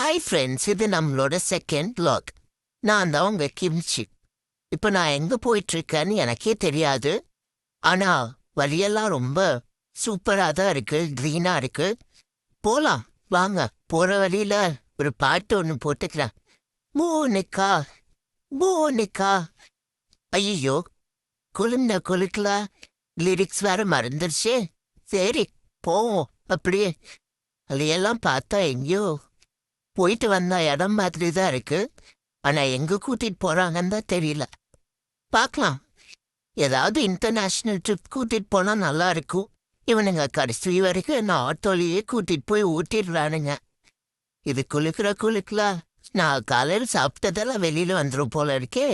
Hi friends, இது நம்மளோட second vlog. நான் தான் உங்க கிம்ச்சி. இப்போ நான் எங்கே போயிட்டுருக்கேன்னு எனக்கே தெரியாது. ஆனால் வழியெல்லாம் ரொம்ப சூப்பராக தான் இருக்குது, க்ரீனாக இருக்குது. போகலாம் வாங்க. போகிற வழியில் ஒரு பாட்டு ஒன்று போட்டுக்கிறேன். Monica Monica. ஐயோ, குலுக்கல, லிரிக்ஸ் வேறு மறந்துருச்சே. சரி போவோம் அப்படியே. அதையெல்லாம் பார்த்தா எங்கேயோ போயிட்டு வந்த இடம் மாதிரி தான் இருக்கு. ஆனால் எங்கே கூட்டிகிட்டு போகிறாங்கன்னு தான் தெரியல. பார்க்கலாம். ஏதாவது இன்டர்நேஷ்னல் ட்ரிப் கூட்டிகிட்டு போனால் நல்லா இருக்கும். இவனுங்க கடைசி வரைக்கும் என்ன ஆட்டோலேயே கூட்டிகிட்டு போய் ஊட்டிடுறானுங்க. இது குலுக்கல நான் காலையில் சாப்பிட்டதெல்லாம் வெளியில் வந்துடும் போல இருக்கே.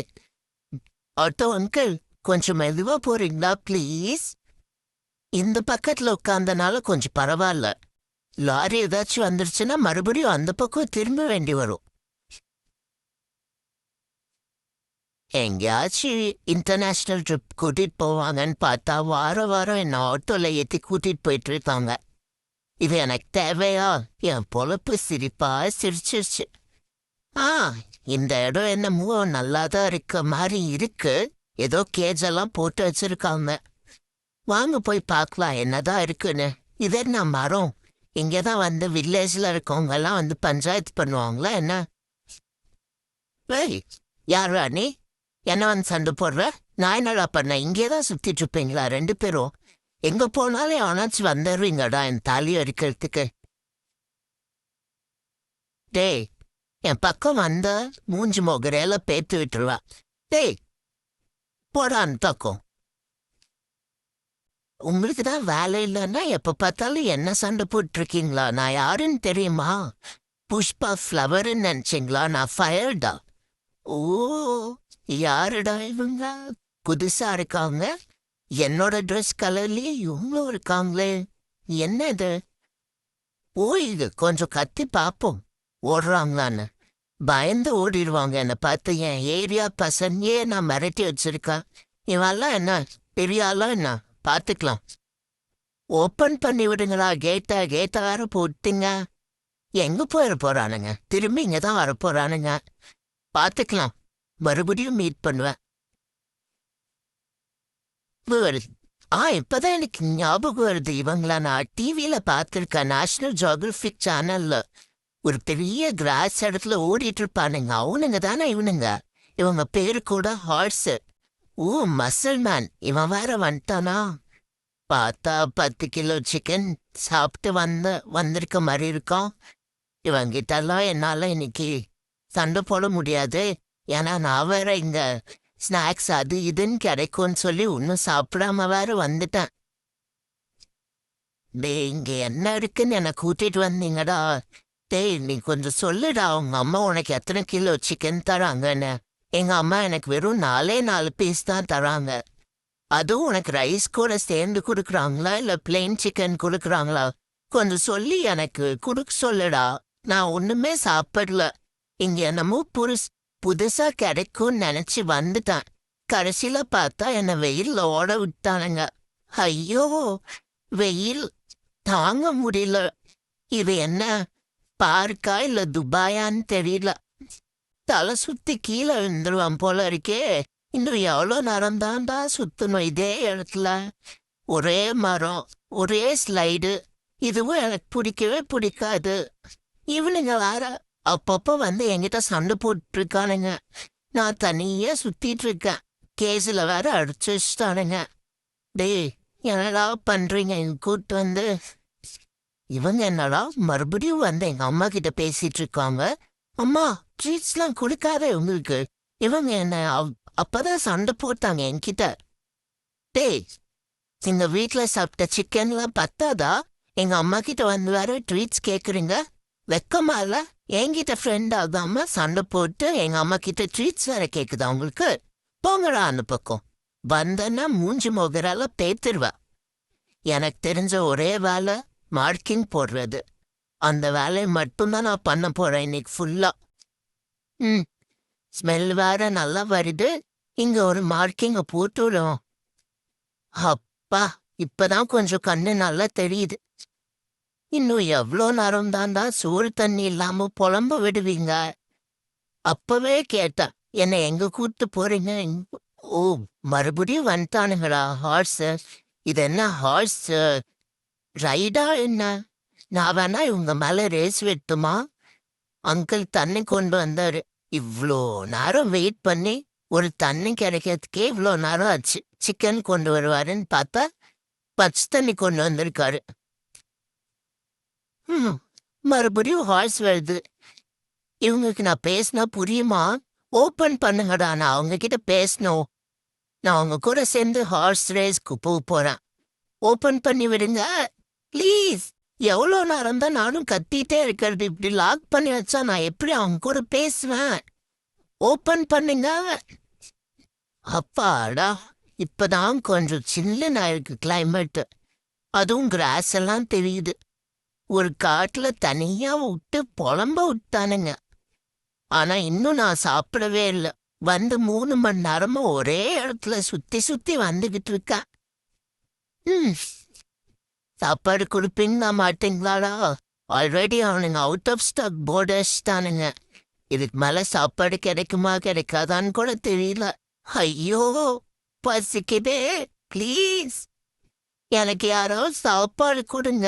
ஆட்டோ அங்கிள், கொஞ்சம் மெதுவாக போகிறீங்களா ப்ளீஸ்? இந்த பக்கத்தில் உட்காந்தனால கொஞ்சம் பரவாயில்ல. லாரி ஏதாச்சும் வந்துருச்சுன்னா மறுபடியும் அந்த பக்கம் திரும்ப வேண்டி வரும். எங்கேயாச்சும் இன்டர்நேஷ்னல் ட்ரிப் கூட்டிகிட்டு போவாங்கன்னு பார்த்தா வாரம் என்ன ஆட்டோவில் ஏற்றி கூட்டிகிட்டு போயிட்டு இருக்காங்க. இது எனக்கு தேவையா? என் பொழப்பு சிரிச்சிருச்சு. இந்த இடம் என்னமோ நல்லா தான் இருக்க மாதிரி இருக்கு. ஏதோ கேஜெல்லாம் போட்டு வச்சிருக்காங்க. வாங்க போய் பார்க்கலாம் என்னதான் இருக்குன்னு. இது என்ன மரம்? இங்கே தான் வந்து வில்லேஜில் இருக்கவங்கெல்லாம் வந்து பஞ்சாயத்து பண்ணுவாங்களா என்ன? யாரா நீ? என்ன வந்து சண்டை போடுற? நான் என்னடா பண்ணேன்? இங்கே தான் சுற்றிட்டு இருப்பீங்களா ரெண்டு பேரும்? எங்கே போனாலும் எவனாச்சும் வந்துடுவீங்கடா என் தாலி அடிக்கிறதுக்கு. டேய், என் பக்கம் வந்த மூஞ்சி மொகரையில பேத்து விட்டுருவா. டேய் போடான்னு தக்கம். உங்களுக்கு தான் வேலை இல்லைன்னா எப்போ பார்த்தாலும் என்ன சண்டை போட்டுருக்கீங்களா? நான் யாருன்னு தெரியுமா? புஷ்பா ஃப்ளவர்ன்னு நினச்சிங்களா? நான் ஃபயர்டா. ஓ, யாருடா இவங்க? புதுசாக இருக்காங்க. என்னோட ட்ரெஸ் கலர்லேயே இவங்களும் இருக்காங்களே. என்ன இது? இது கொஞ்சம் கத்தி பார்ப்போம் ஓடுறாங்களான்னு. பயந்து ஓடிடுவாங்க என்னை பார்த்து. என் ஏரியா பசங்கயே நான் மிரட்டி வச்சிருக்கேன். இவெல்லாம் என்ன பெரியாலாம் என்ன? பார்த்துக்கலாம். ஓப்பன் பண்ணி விடுங்களா கேட்டை வேற போட்டீங்க. எங்கே போயிட போகிறானுங்க? திரும்பி இங்கே தான் வர போகிறானுங்க. பார்த்துக்கலாம். மறுபடியும் மீட் பண்ணுவேன். இப்போதான் எனக்கு ஞாபகம் வருது. இவங்களா நான் டிவியில் பார்த்துருக்கேன். நேஷ்னல் ஜியோகிராஃபிக் சேனலில் ஒரு பெரிய கிராஸ் இடத்துல ஓடிட்டு இருப்பானுங்க. அவனுங்க தானே இவனுங்க? இவங்க பேரு கூட ஹார்ஸு. ஓ, மசில் மேன். இவன் வேற வந்துட்டானா? பார்த்தா 10 கிலோ சிக்கன் சாப்பிட்டு வந்திருக்க மாதிரி இருக்கான். இவங்கிட்டெல்லாம் என்னால் இன்னைக்கு சண்டை போட முடியாது. ஏன்னா நான் வேற இங்கே ஸ்நாக்ஸ் அது இதுன்னு கிடைக்கும்னு சொல்லி இன்னும் சாப்பிடாம வேற வந்துட்டேன். இங்கே என்ன இருக்குன்னு என்னை கூட்டிட்டு வந்தீங்கடா. டேய், நீ கொஞ்சம் சொல்லுடா. அவங்க அம்மா உனக்கு எத்தனை கிலோ சிக்கன் தராங்கன்னு? எங்கள் அம்மா எனக்கு வெறும் 4 பீஸ் தான் தராங்க. அதுவும் உனக்கு ரைஸ் கூட சேர்ந்து கொடுக்குறாங்களா இல்லை பிளெயின் சிக்கன் கொடுக்குறாங்களா? கொஞ்சம் சொல்லி எனக்கு கொடுக்க சொல்லுடா. நான் ஒன்றுமே சாப்பிடல. இங்கே என்னமோ புதுசாக கிடைக்கும்னு நினச்சி வந்துட்டேன். கடைசியில் பார்த்தா என்னை வெயிலில் ஓட விட்டானுங்க. ஐயோ, வெயில் தாங்க முடியல. இது என்ன பார்க்கா இல்லை துபாயான்னு தெரியல. தலை சுற்றி கீழே விழுந்துருவான் போல இருக்கே. இன்னும் எவ்வளோ நேரம் தான்டா சுற்றணும் இதே இடத்துல? ஒரே மரம், ஒரே ஸ்லைடு. இதுவும் எனக்கு பிடிக்கவே பிடிக்காது. இவனுங்க வேற அப்பப்போ வந்து என்கிட்ட சண்டை போட்டுருக்கானுங்க. நான் தனியாக சுற்றிட்டு இருக்கேன். கேஸில் வேற அடிச்சு வச்சுட்டானுங்க. டேய், என்னடா பண்ணுறீங்க? எங்கள் கூப்பிட்டு வந்து இவங்க என்னடா மறுபடியும் வந்து எங்கள் அம்மா கிட்ட பேசிட்டு இருக்காங்க. அம்மா, ட்ரீட்ஸ்லாம் கொடுக்காத உங்களுக்கு. இவங்க என்ன அப்பதான் சண்டை போட்டாங்க என்கிட்ட. டேய், எங்க வீட்டில் சாப்பிட்ட சிக்கன்லாம் பத்தாதா? எங்க அம்மா கிட்ட வந்து வேற ட்ரீட்ஸ் கேட்குறீங்க? வெக்கமா இல்லை? என்கிட்ட ஃப்ரெண்ட் ஆகாம சண்டை போட்டு எங்க அம்மா கிட்ட ட்ரீட்ஸ் வேற கேட்குதா உங்களுக்கு? போங்கடா அந்த பக்கம். வந்தன்னா மூஞ்சி மோகரால பேத்துருவா. எனக்கு தெரிஞ்ச ஒரே வேலை மார்க்கிங் போடுறது. அந்த வேலையை மட்டும்தான் நான் பண்ண போறேன் இன்னைக்கு ஃபுல்லா. ஸ்மெல் வேற நல்லா வருது. இங்க ஒரு மார்க்கிங்க போட்டுடும். அப்பா, இப்பதான் கொஞ்சம் கண்ணு நல்லா தெரியுது. இன்னும் எவ்வளோ நேரம் தாண்டா சோறு தண்ணி இல்லாம புலம்ப விடுவீங்க? அப்பவே கேட்டேன், என்னை எங்க கூட்டு போறீங்க? ஓ, மறுபடியும் வந்துட்டானுங்களா ஹார்ஸ்? இது என்ன ஹார்ஸ் ரைடா என்ன? நான் வேணா இவங்க மேல ரேஸ் வெட்டுமா? அங்கிள் தண்ணி கொண்டு வந்தாரு. இவ்ளோ நேரம் வெயிட் பண்ணி ஒரு தண்ணி கிடைக்கிறதுக்கே இவ்ளோ நேரம் ஆச்சு. சிக்கன் கொண்டு வருவாருன்னு பார்த்தா பச்சை தண்ணி கொண்டு வந்திருக்காரு. மறுபடியும் ஹார்ஸ் வருது. இவங்களுக்கு நான் பேசினா புரியுமா? ஓப்பன் பண்ணுங்கடா, நான் அவங்க கிட்ட பேசணும். நான் அவங்க கூட சேர்ந்து ஹார்ஸ் ரேஸ்க்கு போறேன். ஓப்பன் பண்ணி விடுங்க ப்ளீஸ். எவ்வளோ நேரம் தான் நானும் கத்திட்டே இருக்கிறது? இப்படி லாக் பண்ணி வச்சா நான் எப்படி அவங்க கூட பேசுவேன்? ஓப்பன் பண்ணுங்க. அப்பாடா, இப்பதான் கொஞ்சம் சில்லுன்னு ஆயிருக்கு கிளைமேட்டு. அதுவும் கிராஸ் எல்லாம் தெரியுது. ஒரு காட்டுல தனியா விட்டு புலம்ப விட்டானுங்க. ஆனா இன்னும் நான் சாப்பிடவே இல்லை. வந்து 3 மணி நேரமா ஒரே இடத்துல சுத்தி சுத்தி வந்துகிட்டு இருக்கேன். சாப்பாடு கொடுப்பீங்களா மாட்டீங்களாடா? ஆல்ரெடி அவனுங்க அவுட் ஆஃப் ஸ்டாக் போர்டு வச்சுட்டானுங்க. இதுக்கு மேல சாப்பாடு கிடைக்குமா கிடைக்காதான்னு கூட தெரியல. ஐயோ, பசிக்குதே. ப்ளீஸ் எனக்கு யாரோ சாப்பாடு கொடுங்க.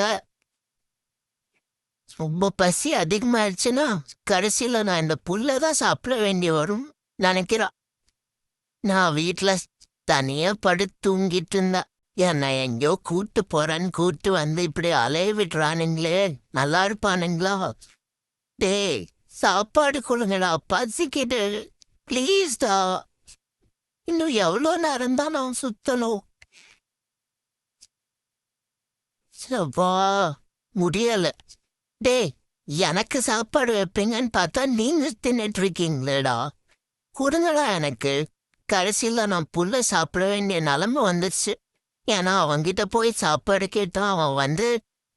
ரொம்ப பசி அதிகமாயிடுச்சுன்னா கடைசியில நான் இந்த புல்ல சாப்பிட வேண்டி வரும் நினைக்கிறேன். நான் வீட்டுல தனியா படுத்து தூங்கிட்டு இருந்தேன். என்னை எங்கேயோ கூட்டு போறேன்னு கூட்டு வந்து இப்படி அலைய விடுறானுங்களே. நல்லா இருப்பானுங்களா? டேய், சாப்பாடு கொடுங்கடா, பசிக்கிட்டு ப்ளீஸ்டா. இன்னும் எவ்வளோ நேரம் தான் நான் சுத்தணும்? வா, முடியல. டேய், எனக்கு சாப்பாடு வைப்பீங்கன்னு பார்த்தா நீங்க தின்னுட்டு இருக்கீங்களேடா. கொடுங்கடா எனக்கு. கடைசியில் நான் புல்ல சாப்பிட வேண்டிய நிலைமை வந்துச்சு. ஏன்னா அவன்கிட்ட போய் சாப்பாடு கேட்டா அவன் வந்து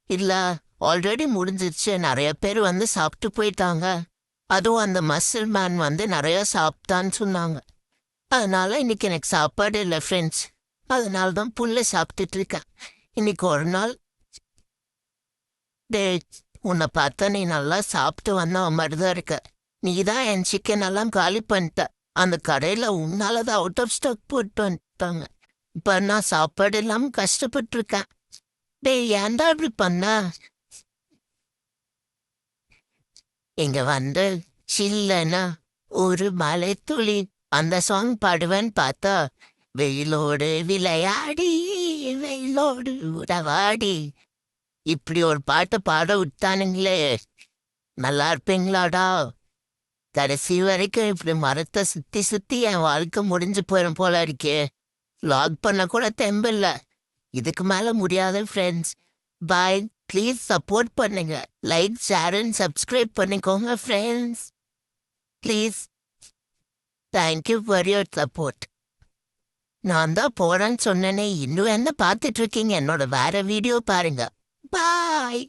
இல்ல, ஆல்ரெடி முடிஞ்சிருச்சு, நிறைய பேர் வந்து சாப்பிட்டு போயிட்டாங்க. அதுவும் அந்த மசில் மேன் வந்து நிறைய சாப்பிட்டான்னு சொன்னாங்க. அதனால இன்னைக்கு எனக்கு சாப்பாடு இல்லை ஃப்ரெண்ட்ஸ். அதனால தான் புல்ல சாப்பிட்டுட்டு இருக்கேன் இன்னைக்கு ஒரு நாள். டே, உன்னை பார்த்தா நீ நல்லா சாப்பிட்டு வந்த மாதிரிதான் இருக்க. நீ தான் என் சிக்கன் எல்லாம் காலி பண்ணிட்ட. அந்த கடையில் உன்னாலதான் அவுட் ஆஃப் ஸ்டாக் போட்டு வந்துட்டாங்க. இப்ப நான் சாப்பாடு இல்லாம கஷ்டப்பட்டு இருக்கேன். டேய், ஏன்டா இப்படி பண்ண? இங்க வந்து சில்லனா ஒரு மலை துளி அந்த சாங் பாடுவேன்னு பார்த்தா வெயிலோடு விளையாடி வெயிலோடு உறவாடி இப்படி ஒரு பாட்டை பாட விட்டானுங்களே. நல்லா இருப்பீங்களாடா? கடைசி வரைக்கும் இப்படி மரத்தை சுத்தி சுத்தி என் வாழ்க்கை முடிஞ்சு போயிடும் போல இருக்கே. லாக் பண்ண கூட தெம்பில்ல. இதுக்கு மேல முடியாது ஃப்ரெண்ட்ஸ். பாய். ப்ளீஸ் சப்போர்ட் பண்ணுங்க. லைக், ஷேர் அண்ட் சப்ஸ்கிரைப் பண்ணிக்கோங்க friends. Please. Thank you for your support. நான் தான் போறேன்னு சொன்னேனே, இன்னும் என்ன பார்த்துட்டு இருக்கீங்க? என்னோட வேற வீடியோ பாருங்க. பாய்.